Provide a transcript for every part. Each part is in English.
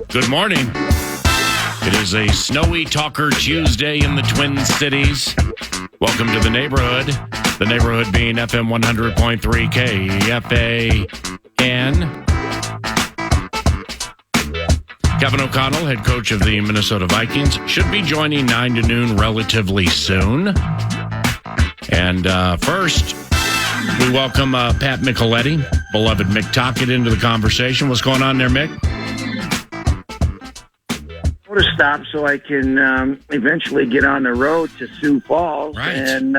Good morning. It is a snowy Talker Tuesday in the Twin Cities. Welcome to the neighborhood. The neighborhood being FM 100.3 KFAN. Kevin OConnell, head coach of the Minnesota Vikings, should be joining 9 to noon relatively soon. And first, we welcome Pat Micheletti, beloved Mick Tockett, into the conversation. What's going on there, Mick? To stop so I can eventually get on the road to Sioux Falls and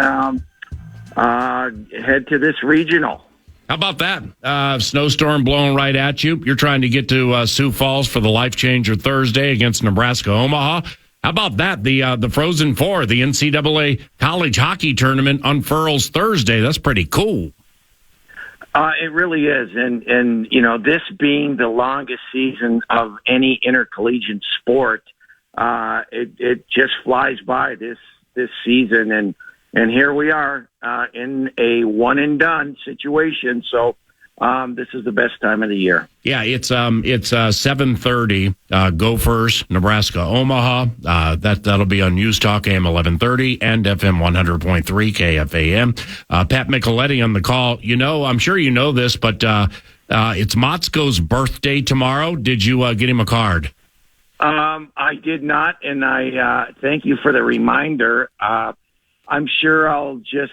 head to this regional. How about that? Snowstorm blowing right at you. You're trying to get to Sioux Falls for the Life Changer Thursday against Nebraska Omaha. How about that? The Frozen Four, the NCAA college hockey tournament unfurls Thursday. That's pretty cool. It really is. And you know, this being the longest season of any intercollegiate sport, it just flies by this season. And here we are in a one and done situation. So this is the best time of the year. Yeah, it's 7:30. Gophers, Nebraska, Omaha. That'll be on News Talk AM 1130 and FM 100.3 KFAN. Pat Micheletti on the call. You know, I'm sure you know this, but it's Motzko's birthday tomorrow. Did you get him a card? I did not, and I thank you for the reminder. I'm sure I'll just.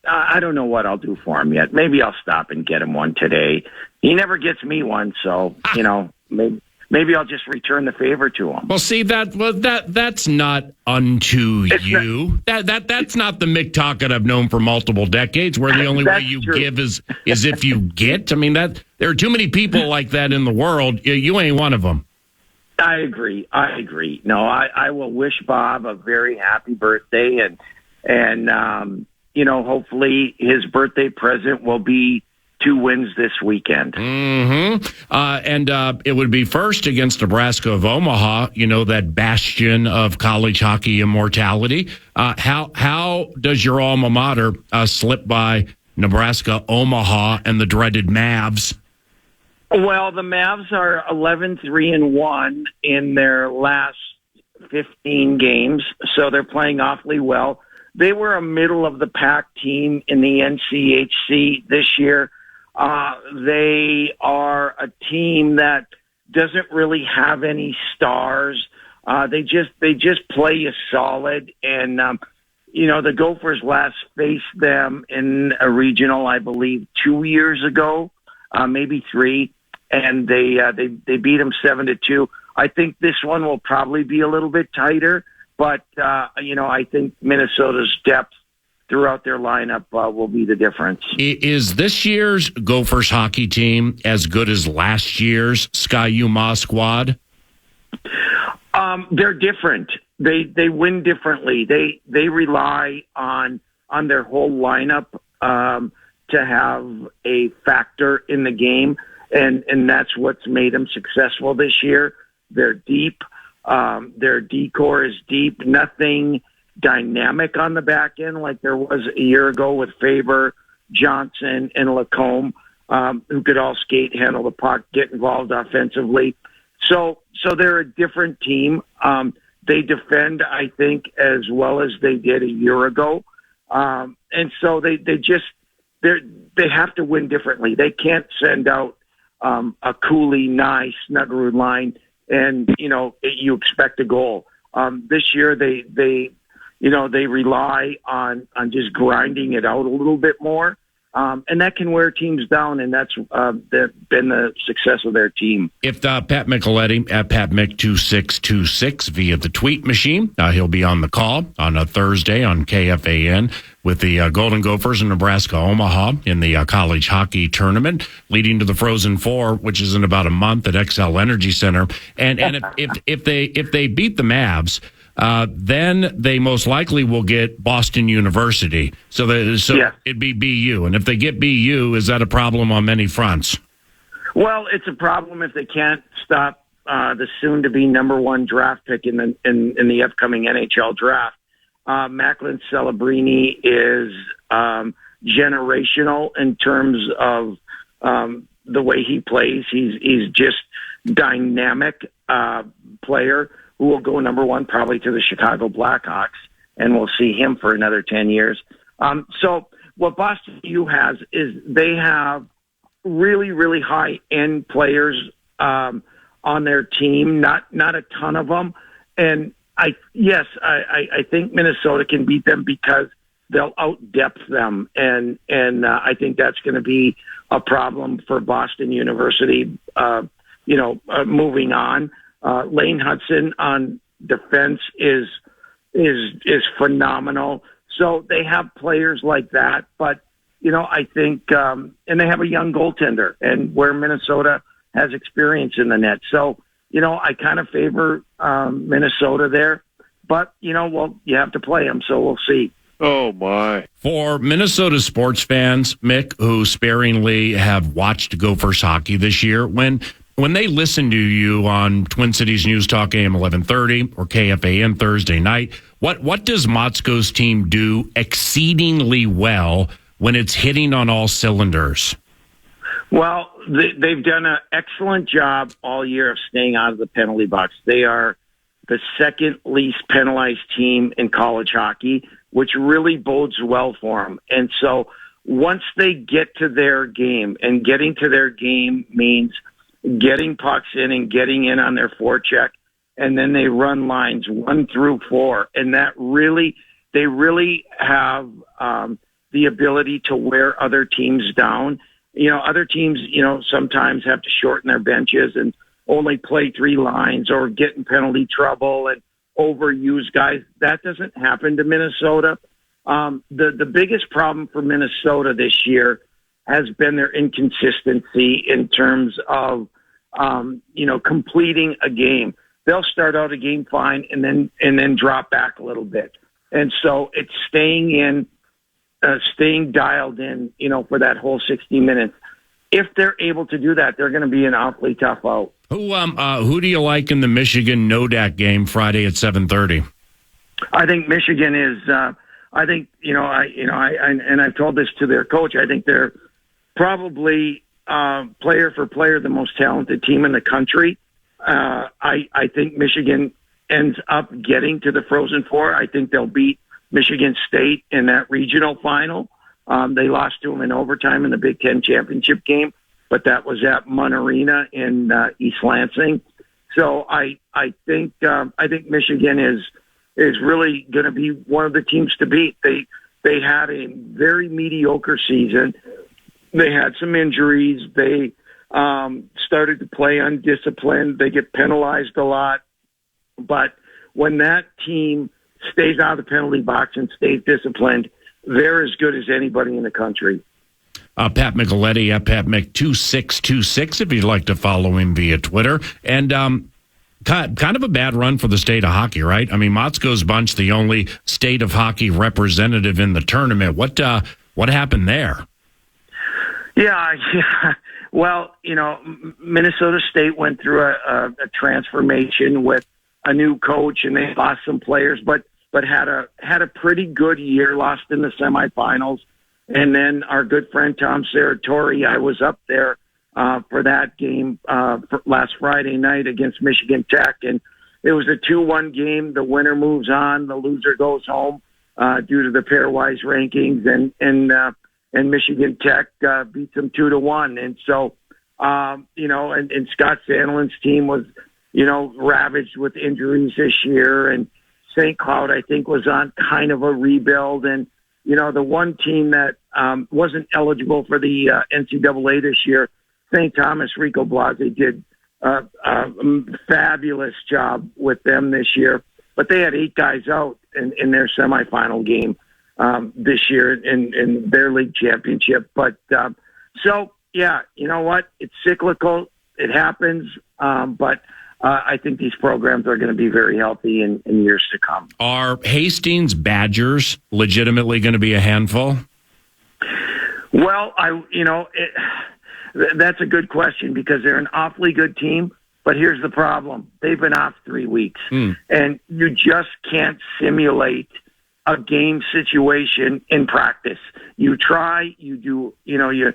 I don't know what I'll do for him yet. Maybe I'll stop and get him one today. He never gets me one, so you know, maybe I'll just return the favor to him. Well, see that's not unto you. That's not the Mick Tockett I've known for multiple decades, where the only way you give is if you get. I mean, that there are too many people like that in the world. You ain't one of them. I agree. No, I will wish Bob a very happy birthday, and you know, hopefully his birthday present will be 2 wins this weekend. Mm-hmm. And it would be first against Nebraska of Omaha, you know, that bastion of college hockey immortality. How does your alma mater slip by Nebraska, Omaha, and the dreaded Mavs? Well, the Mavs are 11-3-1 in their last 15 games, so they're playing awfully well. They were a middle-of-the-pack team in the NCHC this year. They are a team that doesn't really have any stars. They just play you solid. And, you know, the Gophers last faced them in a regional, I believe, 2 years ago, maybe 3, and they beat them 7-2. I think this one will probably be a little bit tighter. But, you know, I think Minnesota's depth throughout their lineup will be the difference. Is this year's Gophers hockey team as good as last year's Sky U-Ma squad? They're different. They win differently. They rely on their whole lineup to have a factor in the game, and that's what's made them successful this year. They're deep. Their decor is deep, nothing dynamic on the back end like there was a year ago with Faber, Johnson, and Lacombe, who could all skate, handle the puck, get involved offensively. So they're a different team. They defend, I think, as well as they did a year ago. And so they have to win differently. They can't send out a Cooley, Nye, Snuggerud line and, you know, you expect a goal. This year, they rely on just grinding it out a little bit more. And that can wear teams down, and that's been the success of their team. If Pat Micheletti at PatMick2626 via the tweet machine, he'll be on the call on a Thursday on KFAN with the Golden Gophers in Nebraska Omaha in the college hockey tournament, leading to the Frozen Four, which is in about a month at XL Energy Center. And if they beat the Mavs, then they most likely will get Boston University. So it'd be BU. And if they get BU, is that a problem on many fronts? Well, it's a problem if they can't stop the soon-to-be number 1 draft pick in the upcoming NHL draft. Macklin Celebrini is generational in terms of the way he plays. He's just dynamic player who will go number one probably to the Chicago Blackhawks, and we'll see him for another 10 years. So what Boston U has is they have really, really high-end players on their team, not a ton of them. And I think Minnesota can beat them because they'll out-depth them. And I think that's going to be a problem for Boston University, moving on. Lane Hudson on defense is phenomenal. So they have players like that, but I think, and they have a young goaltender, and where Minnesota has experience in the net. So I kind of favor Minnesota there, but you have to play them, so we'll see. Oh my! For Minnesota sports fans, Mick, who sparingly have watched Gophers hockey this year, when they listen to you on Twin Cities News Talk AM 1130 or KFAN Thursday night, what does Motzko's team do exceedingly well when it's hitting on all cylinders? Well, they've done an excellent job all year of staying out of the penalty box. They are the second least penalized team in college hockey, which really bodes well for them. And so once they get to their game, and getting to their game means getting pucks in and getting in on their forecheck, and then they run lines 1 through 4. And they really have the ability to wear other teams down. Other teams, sometimes have to shorten their benches and only play 3 lines or get in penalty trouble and overuse guys. That doesn't happen to Minnesota. The biggest problem for Minnesota this year has been their inconsistency in terms of, completing a game. They'll start out a game fine and then drop back a little bit. And so it's staying dialed in, for that whole 60 minutes. If they're able to do that, they're going to be an awfully tough out. Who do you like in the Michigan Nodak game Friday at 7:30? I think Michigan is. I think I've told this to their coach. I think they're probably player for player the most talented team in the country. I think Michigan ends up getting to the Frozen Four. I think they'll beat Michigan State in that regional final. They lost to them in overtime in the Big Ten championship game, but that was at Munn Arena in East Lansing. So I think Michigan is really going to be one of the teams to beat. They had a very mediocre season. They had some injuries. They started to play undisciplined. They get penalized a lot. But when that team stays out of the penalty box and stays disciplined, they're as good as anybody in the country. Pat Micheletti at PatMick2626 if you'd like to follow him via Twitter. And kind of a bad run for the state of hockey, right? I mean, Motzko's bunch, the only state of hockey representative in the tournament. What happened there? Yeah. Well, Minnesota State went through a transformation with a new coach, and they lost some players, but had a pretty good year, lost in the semifinals. And then our good friend Tom Serratori, I was up there for that game last Friday night against Michigan Tech, and it was a 2-1 game. The winner moves on, the loser goes home due to the pairwise rankings, and Michigan Tech beats them 2-1. And so, and Scott Sandelin's team was, ravaged with injuries this year, and St. Cloud, I think, was on kind of a rebuild. And, the one team that wasn't eligible for the NCAA this year, St. Thomas, Rico Blasi did a fabulous job with them this year. But they had 8 guys out in their semifinal game this year in their league championship. But so, yeah, you know what? It's cyclical. It happens. But I think these programs are going to be very healthy in years to come. Are Hastings Badgers legitimately going to be a handful? Well, that's a good question because they're an awfully good team. But here's the problem. They've been off 3 weeks. And you just can't simulate a game situation in practice. You try, you do, you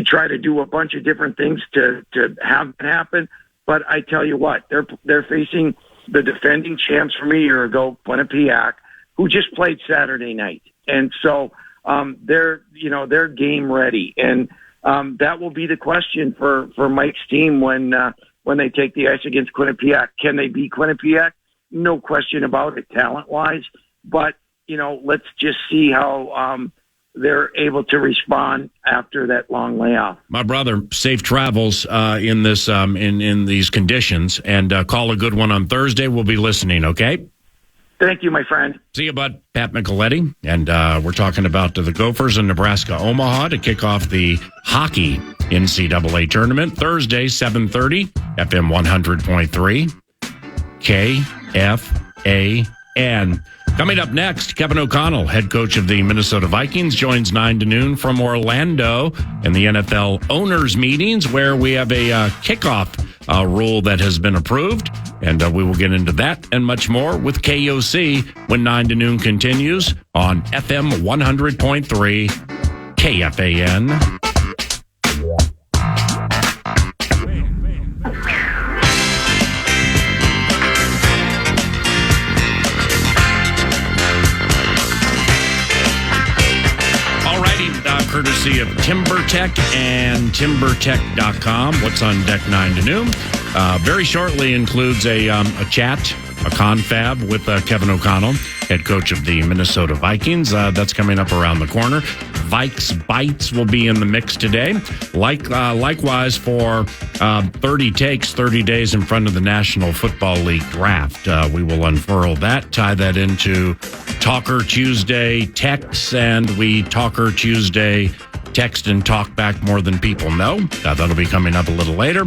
try to do a bunch of different things to have it happen. But I tell you what, they're facing the defending champs from a year ago, Quinnipiac, who just played Saturday night. And so they're game ready. And that will be the question for Mike's team when they take the ice against Quinnipiac. Can they beat Quinnipiac? No question about it, talent-wise. But, let's just see how they're able to respond after that long layoff. My brother, safe travels in this in these conditions, and call a good one on Thursday. We'll be listening, okay? Thank you, my friend. See you, bud. Pat Micheletti, and we're talking about the Gophers in Nebraska, Omaha, to kick off the hockey NCAA tournament Thursday, 7:30, FM 100.3, KFAN. Coming up next, Kevin OConnell, head coach of the Minnesota Vikings, joins 9 to noon from Orlando in the NFL owners meetings, where we have a kickoff rule that has been approved. And we will get into that and much more with KOC when 9 to noon continues on FM 100.3 KFAN. Courtesy of TimberTech and TimberTech.com. What's on deck 9 to noon? Very shortly includes a chat, a confab with Kevin OConnell, head coach of the Minnesota Vikings. That's coming up around the corner. Vikes Bites will be in the mix today. Likewise for 30 takes, 30 days in front of the National Football League draft. We will unfurl that, tie that into Talker Tuesday texts, and we Talker Tuesday text and talk back more than people know. That'll be coming up a little later.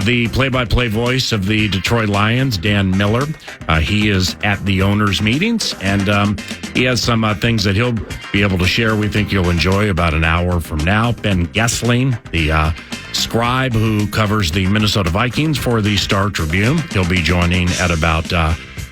The play-by-play voice of the Detroit Lions, Dan Miller, he is at the owners' meetings, and he has some things that he'll be able to share we think you'll enjoy about an hour from now. Ben Gessling, the scribe who covers the Minnesota Vikings for the Star Tribune, he'll be joining at about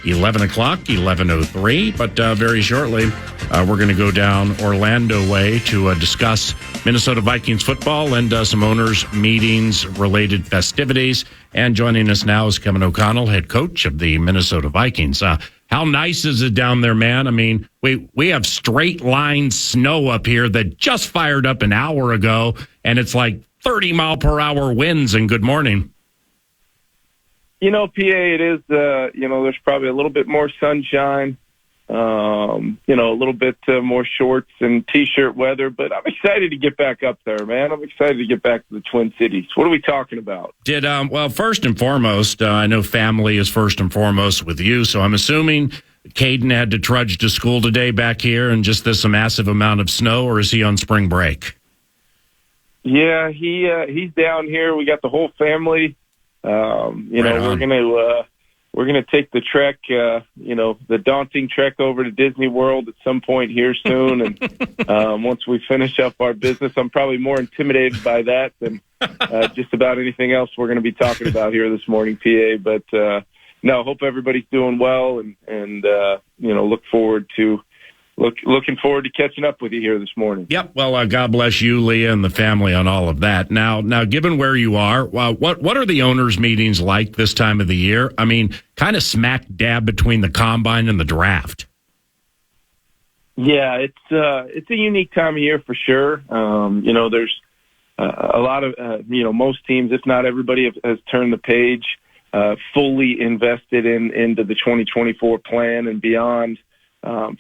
11 o'clock, 11:03, but very shortly we're going to go down Orlando way to discuss Minnesota Vikings football and some owners' meetings, related festivities. And joining us now is Kevin OConnell, head coach of the Minnesota Vikings. How nice is it down there, man? I mean, we have straight line snow up here that just fired up an hour ago, and it's like 30-mile-per-hour winds, and good morning. PA, it is, there's probably a little bit more sunshine, a little bit more shorts and T-shirt weather, but I'm excited to get back up there, man. I'm excited to get back to the Twin Cities. What are we talking about? Well, first and foremost, I know family is first and foremost with you, so I'm assuming Caden had to trudge to school today back here and just this massive amount of snow, or is he on spring break? Yeah, he's down here. We got the whole family. We're gonna take the trek, the daunting trek over to Disney World at some point here soon. And once we finish up our business, I'm probably more intimidated by that than just about anything else we're going to be talking about here this morning, PA. But hope everybody's doing well, and looking forward to catching up with you here this morning. Yep. Well, God bless you, Leah, and the family on all of that. Now, given where you are, what are the owners' meetings like this time of the year? I mean, kind of smack dab between the combine and the draft. Yeah, it's a unique time of year for sure. There's a lot of most teams, if not everybody, has turned the page, fully invested into the 2024 plan and beyond.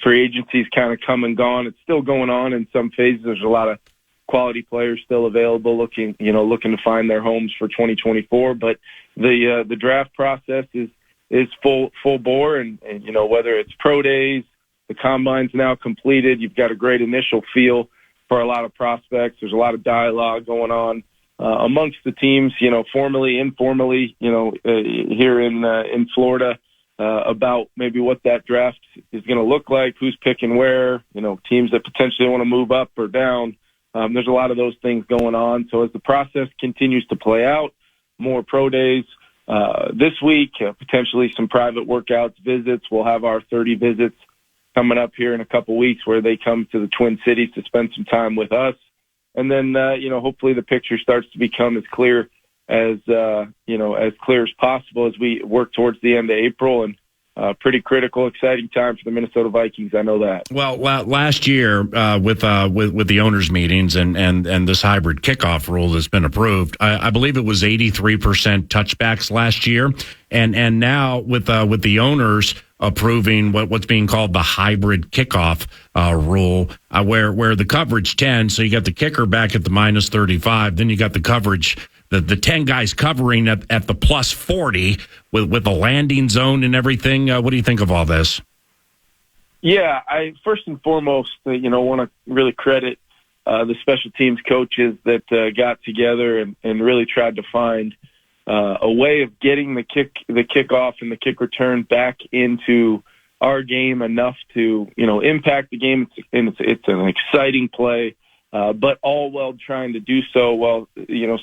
Free agency's kind of come and gone. It's still going on in some phases. There's a lot of quality players still available, looking to find their homes for 2024. But the draft process is full bore, and whether it's pro days, the combine's now completed. You've got a great initial feel for a lot of prospects. There's a lot of dialogue going on amongst the teams, formally, informally, here in Florida. About maybe what that draft is going to look like, who's picking where, teams that potentially want to move up or down. There's a lot of those things going on. So as the process continues to play out, more pro days this week, potentially some private workouts, visits. We'll have our 30 visits coming up here in a couple weeks where they come to the Twin Cities to spend some time with us. And then, hopefully the picture starts to become as clear as clear as possible as we work towards the end of April. And pretty critical, exciting time for the Minnesota Vikings. I know that. Well, last year with the owners' meetings and this hybrid kickoff rule that's been approved, I believe it was 83% touchbacks last year, and now with the owners approving what's being called the hybrid kickoff rule, where the coverage 10, so you got the kicker back at the minus 35, then you got the coverage. The 10 guys covering at the plus 40 with the landing zone and everything. What do you think of all this? Yeah, I first and foremost, want to really credit the special teams coaches that got together and really tried to find a way of getting the kickoff and the kick return back into our game enough to impact the game. It's an exciting play. But all while trying to do so while,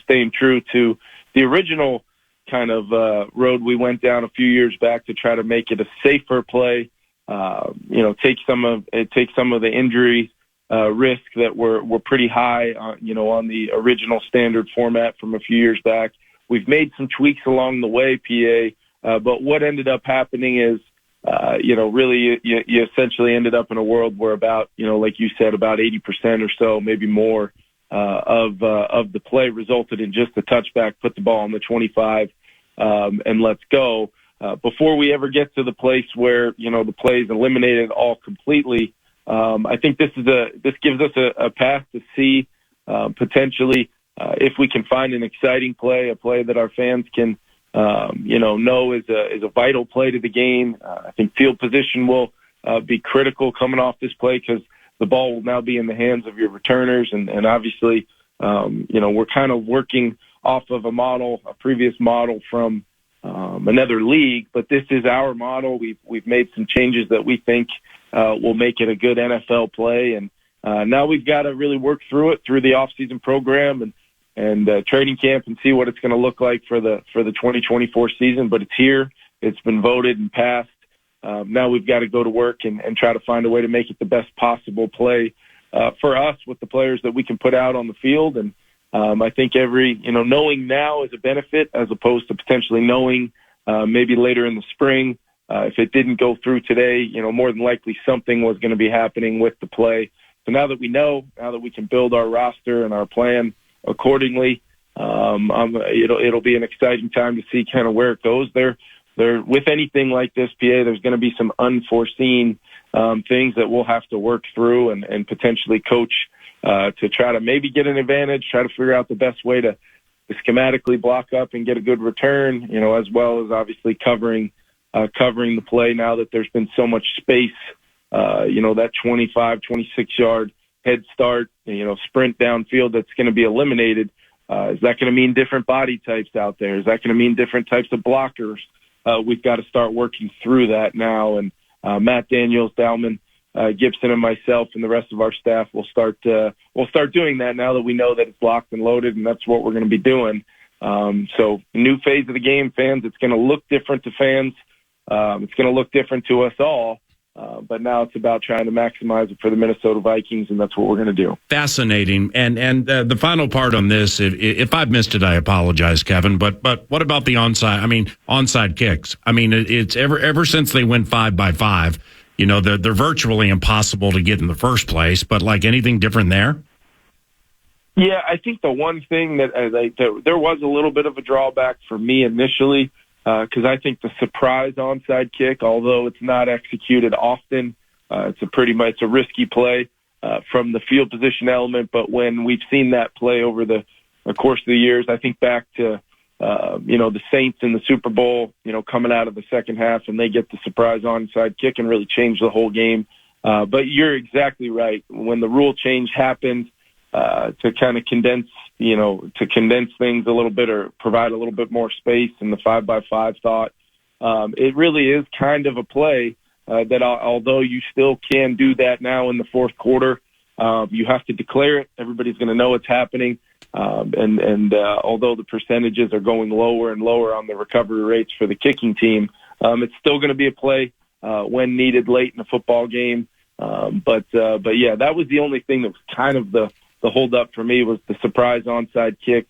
staying true to the original kind of road we went down a few years back to try to make it a safer play, take some of the injury risk that were pretty high, on the original standard format from a few years back. We've made some tweaks along the way, PA, but what ended up happening is, really you essentially ended up in a world where about, like you said, about 80% or so, maybe more, of the play resulted in just a touchback, put the ball on the 25, and let's go. Before we ever get to the place where, the play is eliminated all completely, I think this gives us a path to see, potentially, if we can find an exciting play, a play that our fans can, know is a vital play to the game. I think field position will be critical coming off this play because the ball will now be in the hands of your returners. And obviously, we're kind of working off of a previous model from another league, but this is our model. We've made some changes that we think will make it a good NFL play. And now we've got to really work through it through the offseason program and training camp and see what it's going to look like for the 2024 season. But it's here. It's been voted and passed. Now we've got to go to work and try to find a way to make it the best possible play for us with the players that we can put out on the field. And I think knowing now is a benefit as opposed to potentially knowing maybe later in the spring. If it didn't go through today, more than likely something was going to be happening with the play. So now that we know, now that we can build our roster and our plan accordingly, it'll be an exciting time to see kind of where it goes. There with anything like this, PA, there's going to be some unforeseen things that we'll have to work through and potentially coach to try to maybe get an advantage, try to figure out the best way to schematically block up and get a good return, as well as obviously covering the play now that there's been so much space, that 25, 26-yard head start, sprint downfield that's going to be eliminated. Is that going to mean different body types out there? Is that going to mean different types of blockers? We've got to start working through that now. And Matt Daniels, Dalman, Gibson, and myself and the rest of our staff will start doing that now that we know that it's locked and loaded, and that's what we're going to be doing. So new phase of the game, fans. It's going to look different to fans. It's going to look different to us all. But now it's about trying to maximize it for the Minnesota Vikings, and that's what we're going to do. Fascinating. And the final part on this, if I've missed it, I apologize, Kevin. But what about the onside kicks? I mean, it's ever since they went 5x5, they're virtually impossible to get in the first place. But like anything different there? Yeah, I think the one thing that there was a little bit of a drawback for me initially. Because I think the surprise onside kick, although it's not executed often, it's a risky play from the field position element. But when we've seen that play over the course of the years, I think back to the Saints in the Super Bowl, coming out of the second half, and they get the surprise onside kick and really change the whole game. But you're exactly right. When the rule change happened, to kind of condense things a little bit or provide a little bit more space in the 5x5 thought. It really is kind of a play that although you still can do that now in the fourth quarter, you have to declare it. Everybody's going to know it's happening. And although the percentages are going lower and lower on the recovery rates for the kicking team, it's still going to be a play when needed late in the football game. But yeah, that was the only thing that was kind of the hold up for me, was the surprise onside kick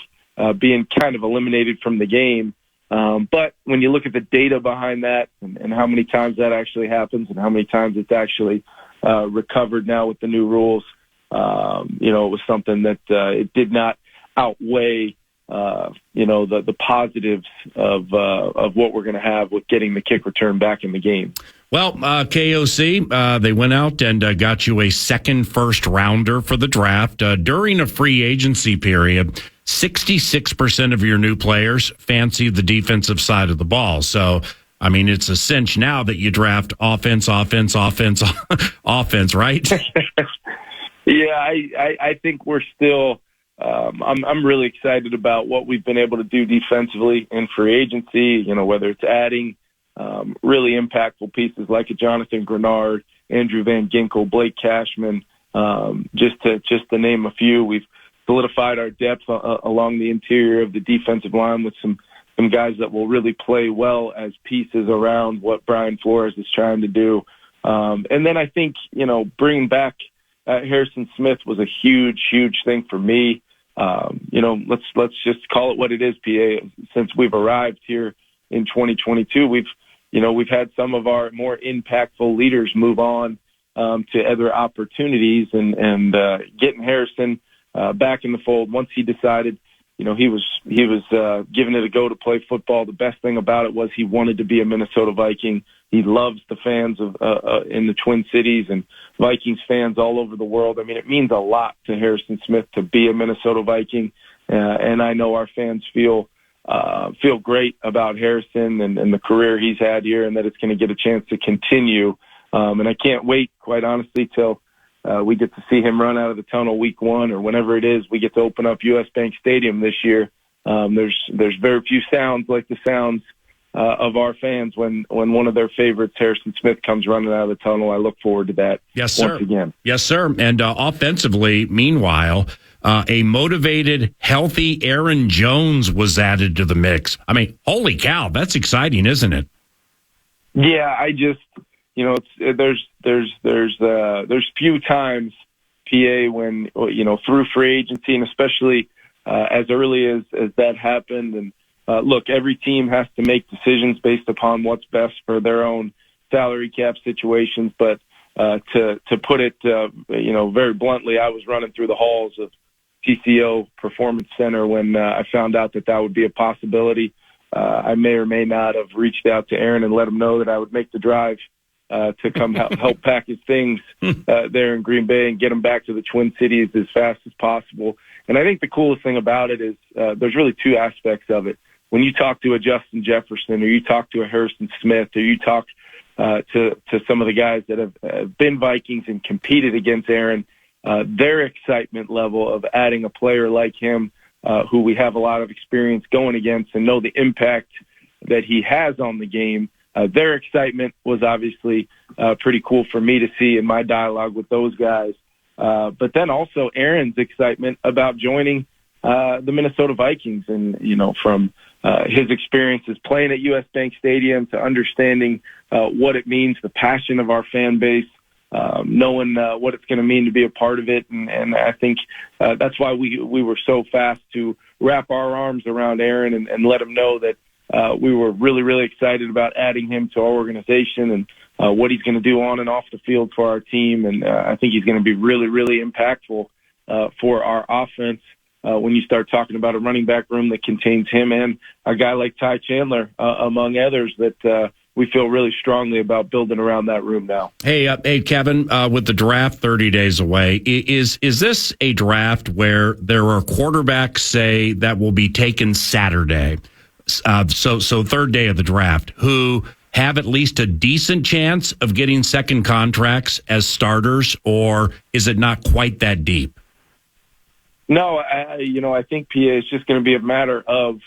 being kind of eliminated from the game. But when you look at the data behind that and how many times that actually happens and how many times it's actually recovered now with the new rules, it was something that it did not outweigh the positives of what we're going to have with getting the kick return back in the game. Well, KOC, they went out and got you a second first rounder for the draft. During a free agency period, 66% of your new players fancy the defensive side of the ball. So, I mean, it's a cinch now that you draft offense, offense, right? Yeah, I think we're still I'm really excited about what we've been able to do defensively in free agency, whether it's adding really impactful pieces like a Jonathan Grenard, Andrew Van Ginkel, Blake Cashman, just to name a few. We've solidified our depth along the interior of the defensive line with some guys that will really play well as pieces around what Brian Flores is trying to do. And then I think, bringing back Harrison Smith was a huge, huge thing for me. Let's just call it what it is, PA. Since we've arrived here in 2022, we've had some of our more impactful leaders move on to other opportunities, and getting Harrison back in the fold once he decided, he was giving it a go to play football. The best thing about it was he wanted to be a Minnesota Viking. He loves the fans of in the Twin Cities and Vikings fans all over the world. I mean, it means a lot to Harrison Smith to be a Minnesota Viking, and I know our fans feel great about Harrison and the career he's had here, and that it's going to get a chance to continue. And I can't wait, quite honestly, till we get to see him run out of the tunnel week 1 or whenever it is we get to open up U.S. Bank Stadium this year. There's very few sounds like the sounds of our fans when one of their favorites, Harrison Smith, comes running out of the tunnel. I look forward to that. Yes, sir. Once again. Yes, sir. And offensively, meanwhile, a motivated, healthy Aaron Jones was added to the mix. I mean, holy cow, that's exciting, isn't it? Yeah, I just, there's few times, PA, when, through free agency, and especially as early as that happened. And look, every team has to make decisions based upon what's best for their own salary cap situations. But to put it, very bluntly, I was running through the halls of TCO Performance Center when I found out that would be a possibility. I may or may not have reached out to Aaron and let him know that I would make the drive to come help pack his things there in Green Bay and get him back to the Twin Cities as fast as possible. And I think the coolest thing about it is there's really two aspects of it. When you talk to a Justin Jefferson, or you talk to a Harrison Smith, or you talk to some of the guys that have been Vikings and competed against Aaron, their excitement level of adding a player like him, who we have a lot of experience going against and know the impact that he has on the game, their excitement was obviously pretty cool for me to see in my dialogue with those guys. But then also Aaron's excitement about joining the Minnesota Vikings, and from his experiences playing at U.S. Bank Stadium to understanding what it means, the passion of our fan base, knowing what it's going to mean to be a part of it. And I think that's why we were so fast to wrap our arms around Aaron and let him know that we were really, really excited about adding him to our organization and what he's going to do on and off the field for our team. And I think he's going to be really, really impactful for our offense. When you start talking about a running back room that contains him and a guy like Ty Chandler, among others, that we feel really strongly about building around that room now. Hey, Kevin, with the draft 30 days away, is this a draft where there are quarterbacks, say, that will be taken Saturday, so third day of the draft, who have at least a decent chance of getting second contracts as starters, or is it not quite that deep? No, I think, PA, it's just going to be a matter of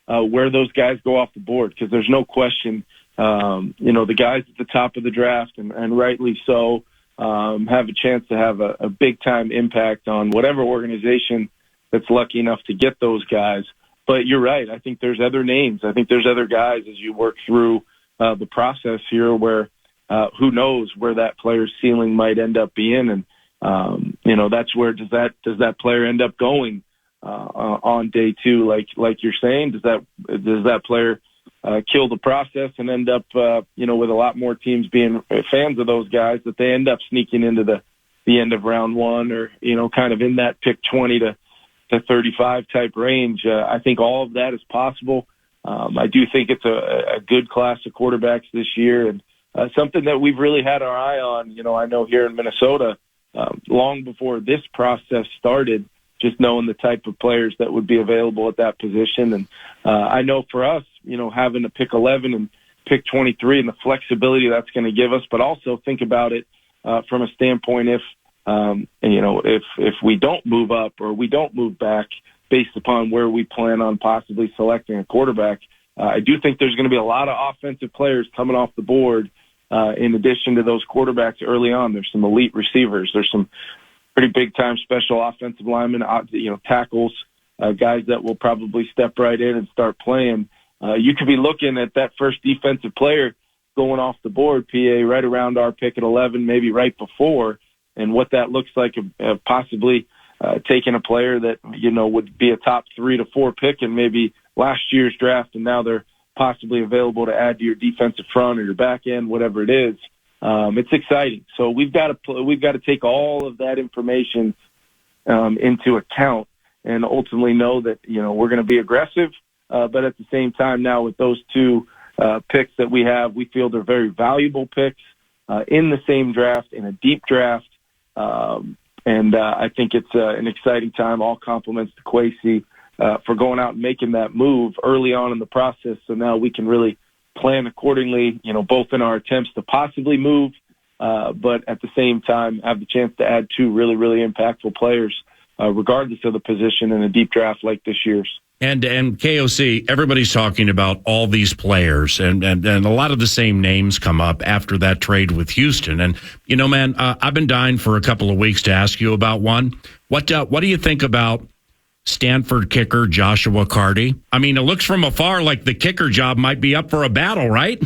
where those guys go off the board, because there's no question, the guys at the top of the draft, and rightly so, have a chance to have a big-time impact on whatever organization that's lucky enough to get those guys. But you're right. I think there's other names. I think there's other guys as you work through the process here where who knows where that player's ceiling might end up being. And, that's where does that player end up going on day two? Like you're saying, does that player kill the process and end up, with a lot more teams being fans of those guys, that they end up sneaking into the end of round one, or, kind of in that pick 20 to 35 type range. I think all of that is possible. I do think it's a good class of quarterbacks this year, and something that we've really had our eye on. I know here in Minnesota, long before this process started, just knowing the type of players that would be available at that position. And I know for us, having to pick 11 and pick 23 and the flexibility that's going to give us, but also think about it from a standpoint if we don't move up or we don't move back based upon where we plan on possibly selecting a quarterback. I do think there's going to be a lot of offensive players coming off the board in addition to those quarterbacks early on. There's some elite receivers. There's some pretty big-time special offensive linemen, tackles, guys that will probably step right in and start playing. You could be looking at that first defensive player going off the board, PA, right around our pick at 11, maybe right before, and what that looks like, possibly taking a player that, would be a top 3 to 4 pick in maybe last year's draft, and now they're possibly available to add to your defensive front or your back end, whatever it is. It's exciting. So we've got to take all of that information into account and ultimately know that, we're going to be aggressive. But at the same time now with those two picks that we have, we feel they're very valuable picks in the same draft, in a deep draft. And I think it's an exciting time. All compliments to Kwesi for going out and making that move early on in the process. So now we can really plan accordingly, both in our attempts to possibly move, but at the same time have the chance to add two really, really impactful players, regardless of the position in a deep draft like this year's. And KOC, everybody's talking about all these players, and a lot of the same names come up after that trade with Houston. And, man, I've been dying for a couple of weeks to ask you about one. What do you think about Stanford kicker Joshua Carty? I mean, it looks from afar like the kicker job might be up for a battle, right?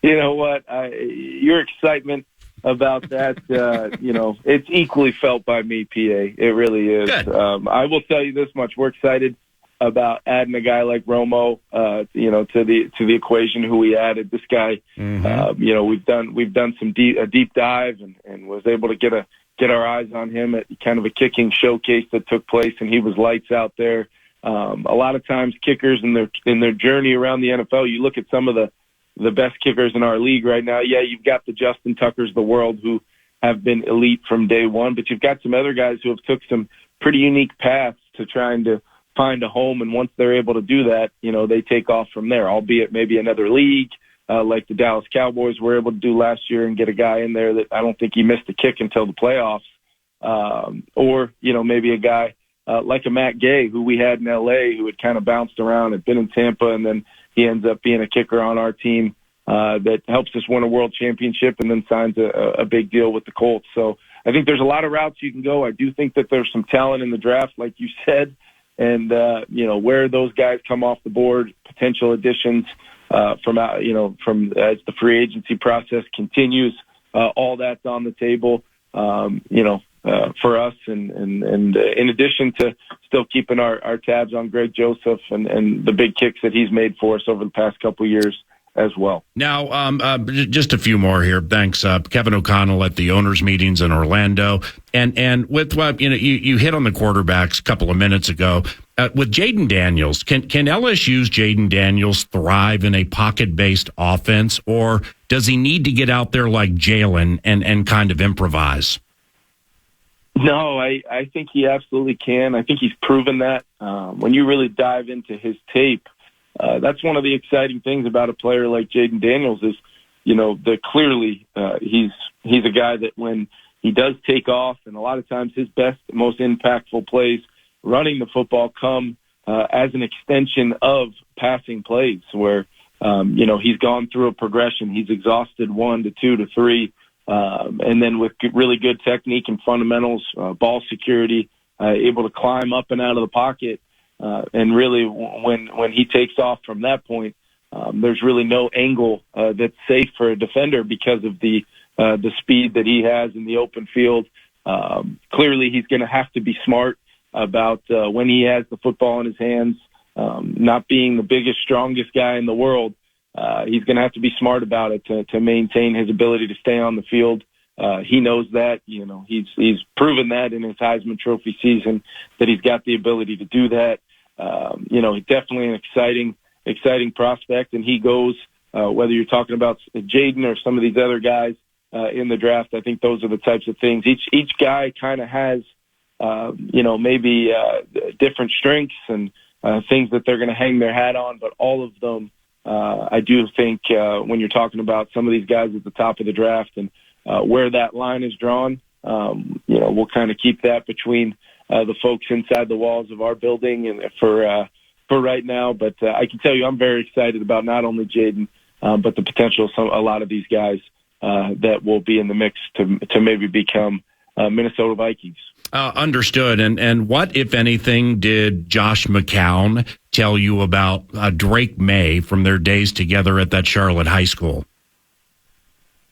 You know what? Your excitement about that, it's equally felt by me, PA. It really is. I will tell you this much. We're excited about adding a guy like Romo, to the equation, who we added. This guy, we've done a deep dive and was able to get our eyes on him at kind of a kicking showcase that took place, and he was lights out there. A lot of times kickers in their journey around the NFL, you look at some of the best kickers in our league right now. Yeah, you've got the Justin Tuckers of the world who have been elite from day one, but you've got some other guys who have took some pretty unique paths to trying to find a home, and once they're able to do that, they take off from there, albeit maybe another league, like the Dallas Cowboys were able to do last year and get a guy in there that I don't think he missed a kick until the playoffs, or maybe a guy like a Matt Gay, who we had in L.A., who had kind of bounced around, had been in Tampa, and then he ends up being a kicker on our team that helps us win a world championship and then signs a big deal with the Colts. So I think there's a lot of routes you can go. I do think that there's some talent in the draft, like you said, and, where those guys come off the board, potential additions from as the free agency process continues, all that's on the table, for us. And in addition to still keeping our tabs on Greg Joseph and the big kicks that he's made for us over the past couple of years as well. Now, just a few more here. Thanks. Kevin OConnell at the owners' meetings in Orlando. And with what, you hit on the quarterbacks a couple of minutes ago. With Jaden Daniels, can LSU's Jaden Daniels thrive in a pocket-based offense, or does he need to get out there like Jalen and kind of improvise? No, I think he absolutely can. I think he's proven that. When you really dive into his tape, that's one of the exciting things about a player like Jaden Daniels is, that clearly he's a guy that when he does take off, and a lot of times his best, most impactful plays running the football come as an extension of passing plays where, he's gone through a progression. He's exhausted 1 to 2 to 3. And then with really good technique and fundamentals, ball security, able to climb up and out of the pocket. And really when he takes off from that point, there's really no angle that's safe for a defender because of the speed that he has in the open field. Clearly, he's going to have to be smart about when he has the football in his hands. Not being the biggest, strongest guy in the world, he's going to have to be smart about it to maintain his ability to stay on the field. He knows that. He's proven that in his Heisman Trophy season that he's got the ability to do that. He's definitely an exciting prospect, and he goes, whether you're talking about Jaden or some of these other guys in the draft. I think those are the types of things. Each guy kind of has, maybe different strengths and things that they're going to hang their hat on, but all of them, I do think when you're talking about some of these guys at the top of the draft and where that line is drawn, we'll kind of keep that between the folks inside the walls of our building and for right now. But I can tell you I'm very excited about not only Jaden, but the potential of a lot of these guys that will be in the mix to maybe become Minnesota Vikings. Understood. And what, if anything, did Josh McCown tell you about Drake May from their days together at that Charlotte high school?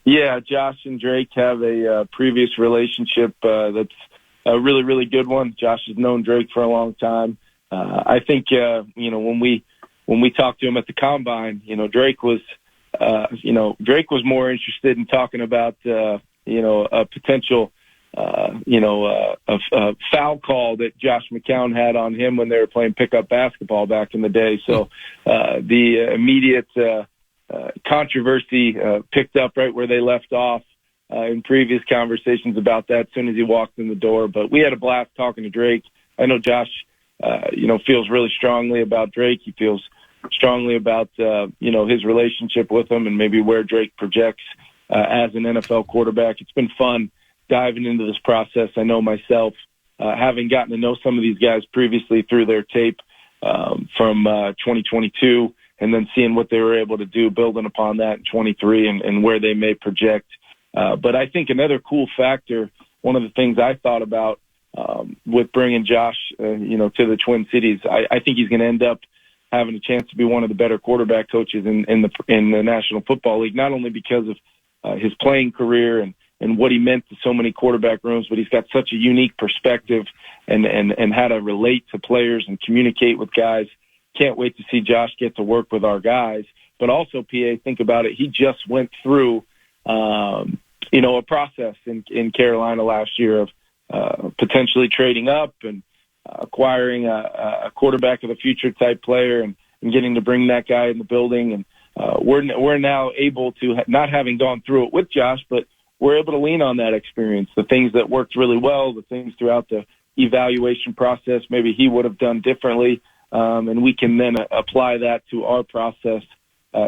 Yeah, Josh and Drake have a previous relationship that's a really, really good one. Josh has known Drake for a long time. I think, when we talked to him at the Combine, Drake was more interested in talking about, a potential a foul call that Josh McCown had on him when they were playing pickup basketball back in the day. So the immediate controversy picked up right where they left off in previous conversations about that as soon as he walked in the door. But we had a blast talking to Drake. I know Josh, feels really strongly about Drake. He feels strongly about, his relationship with him and maybe where Drake projects as an NFL quarterback. It's been fun diving into this process. I know myself, having gotten to know some of these guys previously through their tape from 2022 and then seeing what they were able to do, building upon that in 23 and where they may project. But I think another cool factor, one of the things I thought about with bringing Josh, to the Twin Cities, I think he's going to end up having a chance to be one of the better quarterback coaches in the National Football League, not only because of his playing career and what he meant to so many quarterback rooms, but he's got such a unique perspective and how to relate to players and communicate with guys. Can't wait to see Josh get to work with our guys. But also, PA, think about it. He just went through, a process in Carolina last year of potentially trading up and acquiring a quarterback of the future type player and getting to bring that guy in the building. And we're now able to, not having gone through it with Josh, but we're able to lean on that experience, the things that worked really well, the things throughout the evaluation process maybe he would have done differently, and we can then apply that to our process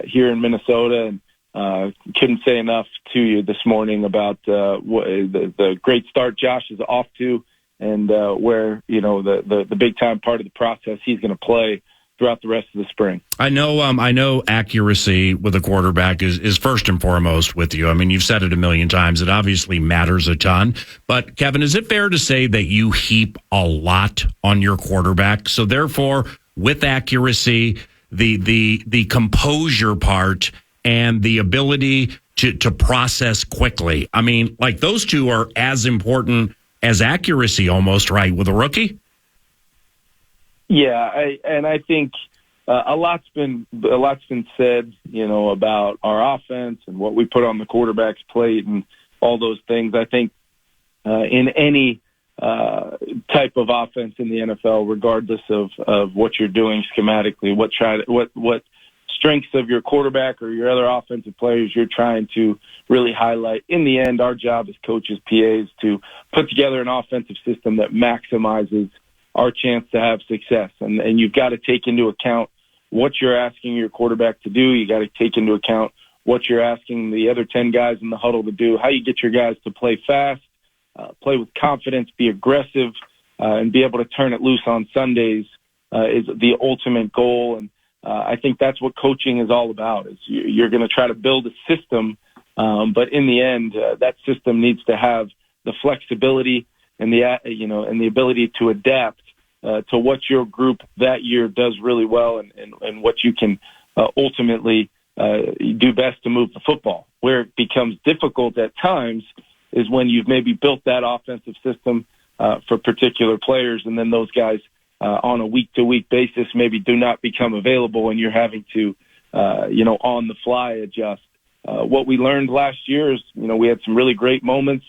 here in Minnesota. And couldn't say enough to you this morning about the great start Josh is off to and where, the big-time part of the process he's going to play throughout the rest of the spring. I know accuracy with a quarterback is first and foremost with you. I mean, you've said it a million times. It obviously matters a ton. But, Kevin, is it fair to say that you heap a lot on your quarterback? So, therefore, with accuracy, the composure part and the ability to process quickly. I mean, like those two are as important as accuracy almost, right, with a rookie? Yeah, I think a lot's been said, about our offense and what we put on the quarterback's plate and all those things. I think in any type of offense in the NFL, regardless of what you're doing schematically, what strengths of your quarterback or your other offensive players you're trying to really highlight. In the end, our job as coaches, PAs, to put together an offensive system that maximizes our chance to have success. And you've got to take into account what you're asking your quarterback to do. You got to take into account what you're asking the other 10 guys in the huddle to do, how you get your guys to play fast, play with confidence, be aggressive, and be able to turn it loose on Sundays is the ultimate goal. And I think that's what coaching is all about, is you're going to try to build a system, but in the end, that system needs to have the flexibility and the ability to adapt to what your group that year does really well and what you can ultimately do best to move the football. Where it becomes difficult at times is when you've maybe built that offensive system for particular players, and then those guys on a week-to-week basis maybe do not become available, and you're having to, on the fly adjust. What we learned last year is, we had some really great moments.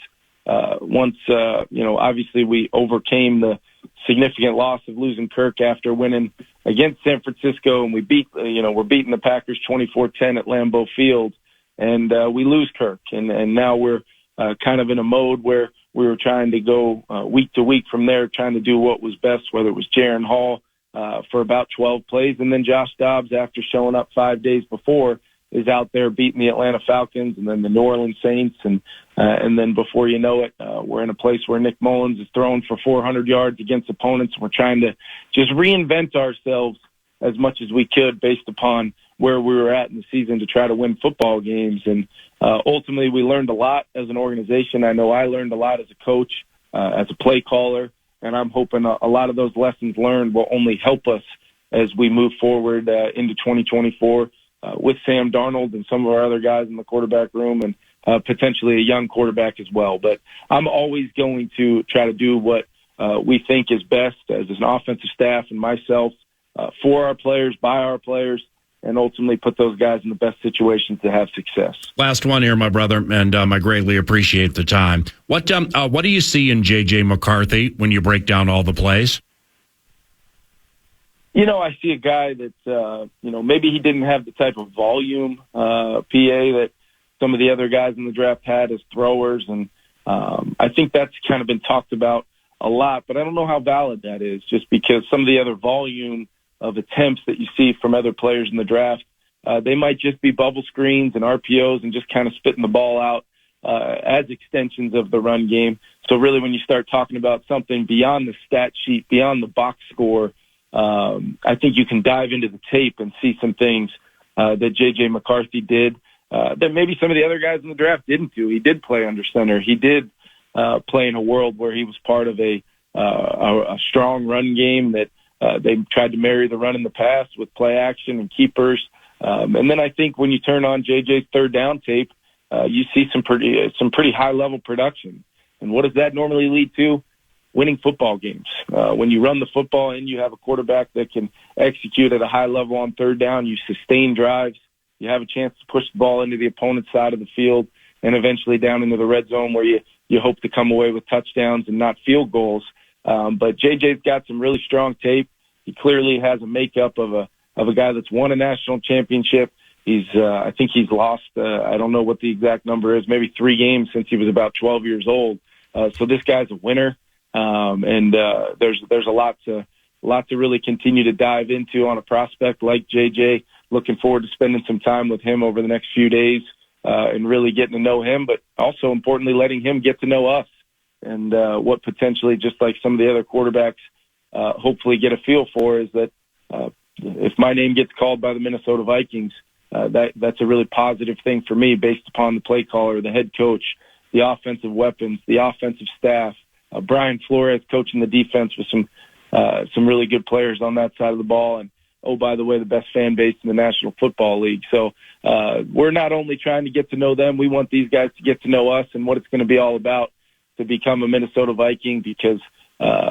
Once, obviously we overcame the significant loss of losing Kirk after winning against San Francisco, and we're beating the Packers 24-10 at Lambeau Field, and we lose Kirk. And now we're kind of in a mode where we were trying to go week to week from there, trying to do what was best, whether it was Jaron Hall for about 12 plays, and then Josh Dobbs, after showing up 5 days before, is out there beating the Atlanta Falcons and then the New Orleans Saints. And then before you know it, we're in a place where Nick Mullins is throwing for 400 yards against opponents. We're trying to just reinvent ourselves as much as we could based upon where we were at in the season to try to win football games. And ultimately, we learned a lot as an organization. I know I learned a lot as a coach, as a play caller, and I'm hoping a lot of those lessons learned will only help us as we move forward into 2024. With Sam Darnold and some of our other guys in the quarterback room, and potentially a young quarterback as well. But I'm always going to try to do what we think is best as an offensive staff and myself for our players, by our players, and ultimately put those guys in the best situations to have success. Last one here, my brother, and I greatly appreciate the time. What do you see in J.J. McCarthy when you break down all the plays? I see a guy that, maybe he didn't have the type of volume, PA, that some of the other guys in the draft had as throwers. And I think that's kind of been talked about a lot, but I don't know how valid that is, just because some of the other volume of attempts that you see from other players in the draft, they might just be bubble screens and RPOs and just kind of spitting the ball out as extensions of the run game. So really, when you start talking about something beyond the stat sheet, beyond the box score, I think you can dive into the tape and see some things that J.J. McCarthy did that maybe some of the other guys in the draft didn't do. He did play under center. He did play in a world where he was part of a strong run game that they tried to marry the run in the past with play action and keepers. And then I think when you turn on J.J.'s third down tape, you see some pretty high-level production. And what does that normally lead to? Winning football games. When you run the football and you have a quarterback that can execute at a high level on third down, you sustain drives, you have a chance to push the ball into the opponent's side of the field and eventually down into the red zone where you hope to come away with touchdowns and not field goals. But JJ's got some really strong tape. He clearly has a makeup of a guy that's won a national championship. I think he's lost, I don't know what the exact number is, maybe 3 games since he was about 12 years old. So this guy's a winner. And there's a lot to really continue to dive into on a prospect like JJ. Looking forward to spending some time with him over the next few days and really getting to know him, but also importantly letting him get to know us and what potentially, just like some of the other quarterbacks, hopefully get a feel for is that if my name gets called by the Minnesota Vikings, that's a really positive thing for me based upon the play caller, the head coach, the offensive weapons, the offensive staff. Brian Flores coaching the defense with some really good players on that side of the ball. And, oh, by the way, the best fan base in the National Football League. So we're not only trying to get to know them, we want these guys to get to know us and what it's going to be all about to become a Minnesota Viking, because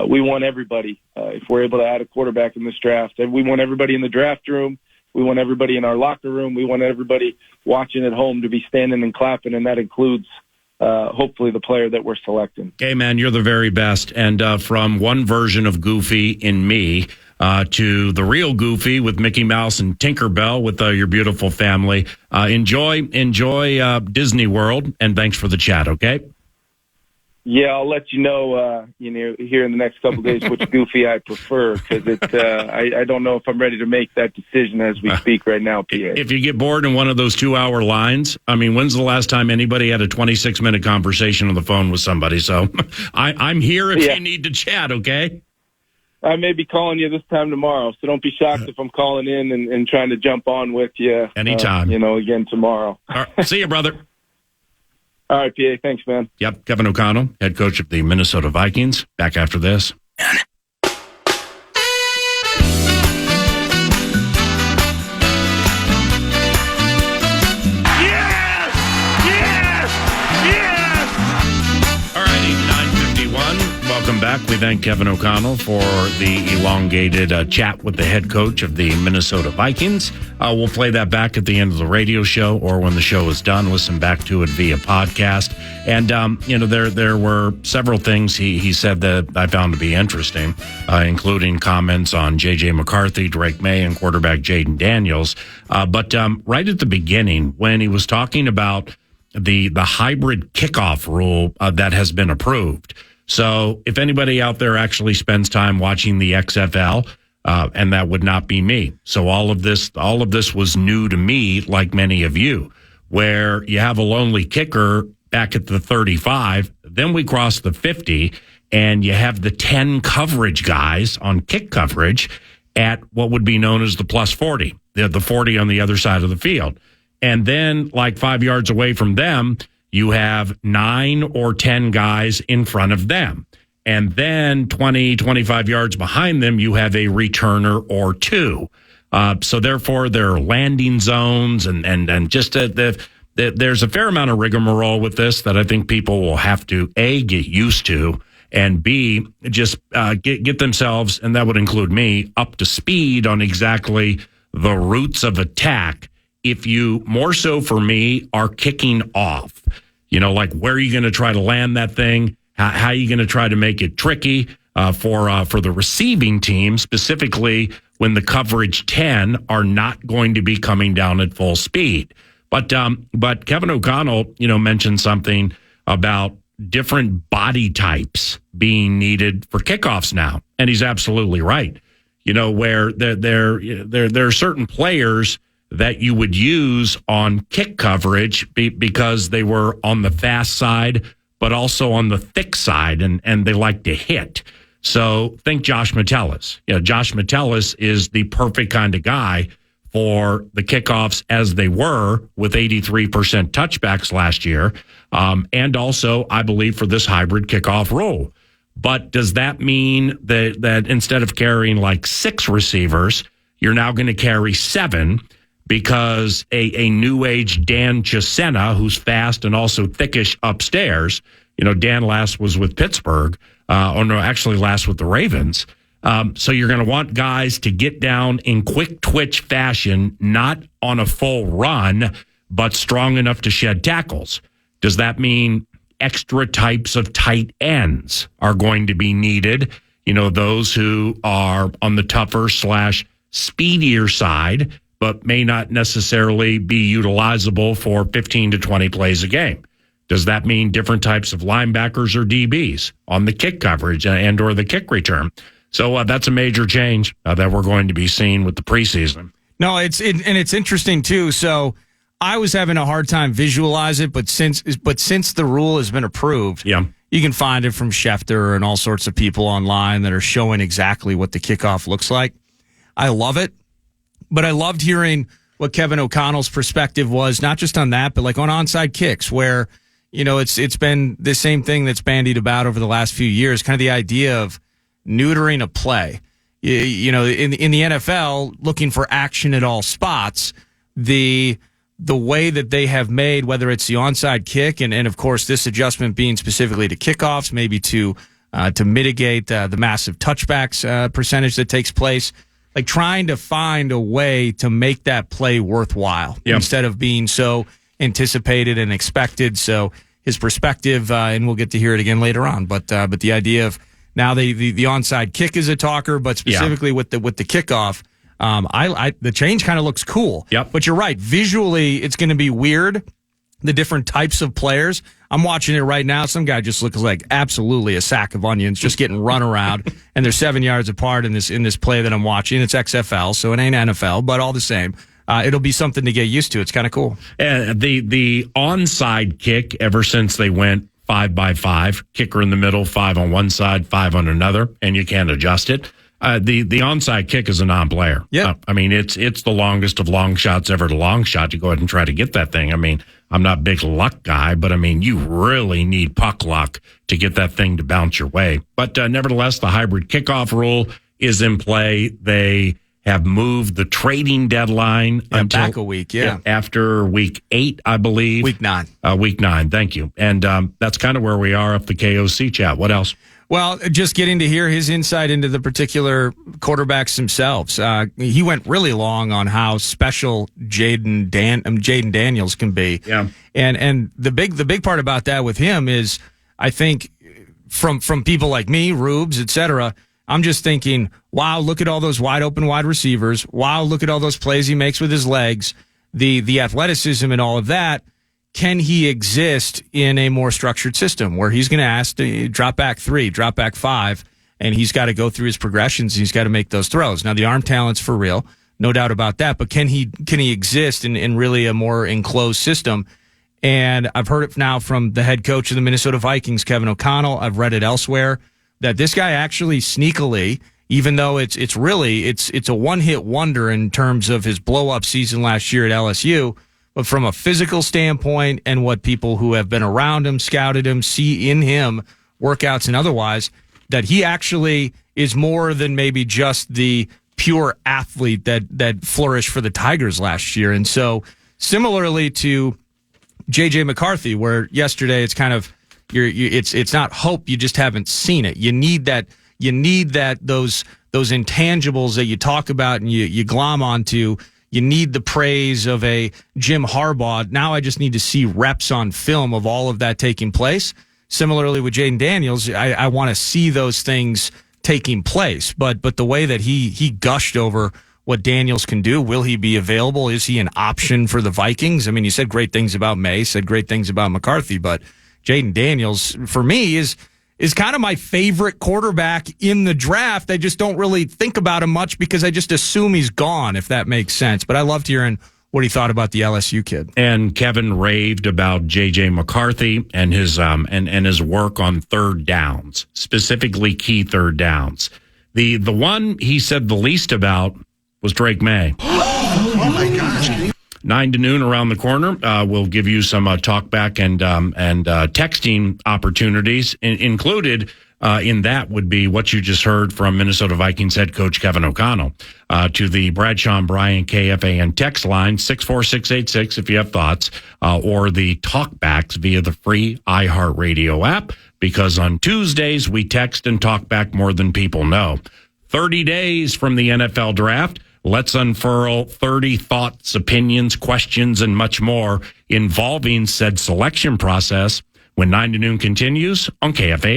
we want everybody, if we're able to add a quarterback in this draft, we want everybody in the draft room. We want everybody in our locker room. We want everybody watching at home to be standing and clapping, and that includes hopefully the player that we're selecting. Okay, man, you're the very best. And from one version of Goofy in me to the real Goofy with Mickey Mouse and Tinkerbell with your beautiful family, enjoy Disney World, and thanks for the chat, okay? Yeah, I'll let you know, here in the next couple of days which Goofy I prefer, because I don't know if I'm ready to make that decision as we speak right now, PA. If you get bored in one of those 2-hour lines, I mean, when's the last time anybody had a 26-minute conversation on the phone with somebody? So I'm here if you need to chat, okay? I may be calling you this time tomorrow, so don't be shocked if I'm calling in and trying to jump on with you. Anytime. Again tomorrow. All right, see you, brother. All right, PA. Thanks, man. Yep, Kevin OConnell, head coach of the Minnesota Vikings. Back after this. welcome back. We thank Kevin OConnell for the elongated chat with the head coach of the Minnesota Vikings. We'll play that back at the end of the radio show, or when the show is done, listen back to it via podcast. And, there were several things he said that I found to be interesting, including comments on J.J. McCarthy, Drake May, and quarterback Jaden Daniels. But right at the beginning, when he was talking about the hybrid kickoff rule that has been approved. So if anybody out there actually spends time watching the XFL, and that would not be me. So all of this was new to me, like many of you, where you have a lonely kicker back at the 35, then we cross the 50, and you have the 10 coverage guys on kick coverage at what would be known as the plus 40, the 40 on the other side of the field. And then, like 5 yards away from them, you have 9 or 10 guys in front of them. And then 20, 25 yards behind them, you have a returner or two. So therefore, there are landing zones and just there's a fair amount of rigmarole with this that I think people will have to, A, get used to, and B, just get themselves, and that would include me, up to speed on exactly the routes of attack. If you, more so for me, are kicking off, like where are you going to try to land that thing? How are you going to try to make it tricky for the receiving team, specifically when the coverage 10 are not going to be coming down at full speed? But Kevin OConnell, mentioned something about different body types being needed for kickoffs now, and he's absolutely right. Where there are certain players that you would use on kick coverage because they were on the fast side, but also on the thick side, and they like to hit. So think Josh Metellus. Josh Metellus is the perfect kind of guy for the kickoffs as they were, with 83% touchbacks last year, and also, I believe, for this hybrid kickoff rule. But does that mean that instead of carrying like 6 receivers, you're now going to carry 7? Because a new age Dan Chisena, who's fast and also thickish upstairs, Dan last was with Pittsburgh, last with the Ravens. So you're going to want guys to get down in quick twitch fashion, not on a full run, but strong enough to shed tackles. Does that mean extra types of tight ends are going to be needed? Those who are on the tougher / speedier side, but may not necessarily be utilizable for 15 to 20 plays a game. Does that mean different types of linebackers or DBs on the kick coverage and or the kick return? So that's a major change that we're going to be seeing with the preseason. No, it's interesting too. So I was having a hard time visualize it, but since the rule has been approved, yeah, you can find it from Schefter and all sorts of people online that are showing exactly what the kickoff looks like. I love it. But I loved hearing what Kevin O'Connell's perspective was, not just on that, but like on onside kicks, where, it's been the same thing that's bandied about over the last few years, kind of the idea of neutering a play. In the NFL, looking for action at all spots, the way that they have made, whether it's the onside kick and of course this adjustment being specifically to kickoffs, maybe to mitigate the massive touchbacks percentage that takes place. Like trying to find a way to make that play worthwhile instead of being so anticipated and expected. So his perspective, and we'll get to hear it again later on. But the idea of now the onside kick is a talker, but specifically with the kickoff, the change kind of looks cool. Yep. But you're right, visually it's going to be weird. The different types of players. I'm watching it right now. Some guy just looks like absolutely a sack of onions, just getting run around, and they're 7 yards apart in this play that I'm watching. It's XFL, so it ain't NFL, but all the same, it'll be something to get used to. It's kind of cool. The onside kick, ever since they went 5x5, kicker in the middle, 5 on one side, 5 on another, and you can't adjust it. The onside kick is a non-player. Yeah. It's the longest of long shots ever to long shot. You go ahead and try to get that thing. I'm not a big luck guy, but you really need puck luck to get that thing to bounce your way. But nevertheless, the hybrid kickoff rule is in play. They have moved the trading deadline until back a week, after week 8, I believe. Week 9. Week 9, thank you. And that's kind of where we are up the KOC chat. What else? Well, just getting to hear his insight into the particular quarterbacks themselves. He went really long on how special Jaden Daniels can be. Yeah. And the big part about that with him is, I think, from people like me, Rubes, et cetera, I'm just thinking, wow, look at all those wide open wide receivers. Wow, look at all those plays he makes with his legs, the athleticism and all of that. Can he exist in a more structured system where he's going to ask to drop back 3, drop back 5, and he's got to go through his progressions. He's got to make those throws. Now, the arm talent's for real, no doubt about that. But can he exist in really a more enclosed system? And I've heard it now from the head coach of the Minnesota Vikings, Kevin OConnell. I've read it elsewhere that this guy actually sneakily, even though it's a one-hit wonder in terms of his blow-up season last year at LSU. But from a physical standpoint and what people who have been around him, scouted him, see in him, workouts and otherwise, that he actually is more than maybe just the pure athlete that flourished for the Tigers last year. And so similarly to J.J. McCarthy, where yesterday it's kind of it's not hope, you just haven't seen it. You need that those intangibles that you talk about and you glom onto. You need the praise of a Jim Harbaugh. Now I just need to see reps on film of all of that taking place. Similarly with Jaden Daniels, I want to see those things taking place. But the way that he gushed over what Daniels can do, will he be available? Is he an option for the Vikings? I mean, you said great things about May, said great things about McCarthy, but Jaden Daniels, for me, is kind of my favorite quarterback in the draft. I just don't really think about him much because I just assume he's gone, if that makes sense. But I loved hearing what he thought about the LSU kid. And Kevin raved about J.J. McCarthy and his and his work on third downs, specifically key third downs. The one he said the least about was Drake May. Oh my gosh. 9 to noon around the corner. We'll give you some talkback and texting opportunities. Included in that would be what you just heard from Minnesota Vikings head coach Kevin OConnell to the Bradshaw and Bryant KFAN text line 64686 if you have thoughts, or the talkbacks via the free iHeartRadio app, because on Tuesdays we text and talk back more than people know. 30 days from the NFL draft. Let's unfurl 30 thoughts, opinions, questions, and much more involving said selection process when 9 to noon continues on KFAN.